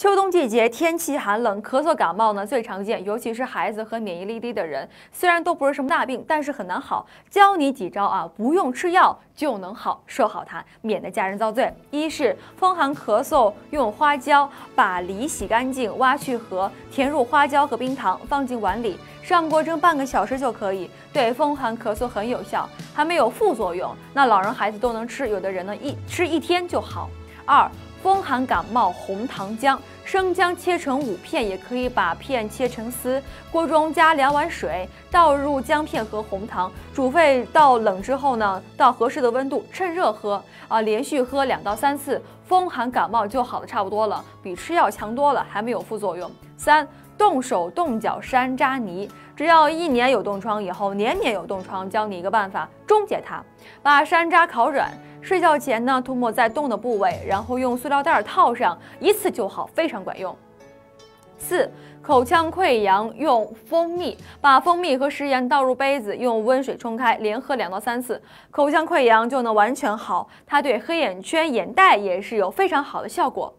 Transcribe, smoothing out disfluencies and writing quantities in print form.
秋冬季节天气寒冷，咳嗽感冒呢最常见，尤其是孩子和免疫力低的人。虽然都不是什么大病，但是很难好。教你几招啊，不用吃药就能好，说好它，免得家人遭罪。一是风寒咳嗽用花椒，把梨洗干净，挖去核，填入花椒和冰糖，放进碗里，上锅蒸半个小时就可以。对风寒咳嗽很有效，还没有副作用。那老人孩子都能吃，有的人呢吃一天就好。二，风寒感冒红糖姜，生姜切成5片，也可以把片切成丝。锅中加2碗水，倒入姜片和红糖，煮沸到冷之后呢，到合适的温度，趁热喝连续喝2到3次，风寒感冒就好的差不多了，比吃药强多了，还没有副作用。3. 动手动脚山楂泥，只要1年有冻疮以后，年年有冻疮，教你一个办法终结它：把山楂烤软，睡觉前呢涂抹在冻的部位，然后用塑料袋套上，一次就好，非常管用。4. 口腔溃疡用蜂蜜，把蜂蜜和食盐倒入杯子，用温水冲开，连喝2到3次，口腔溃疡就能完全好。它对黑眼圈、眼袋也是有非常好的效果。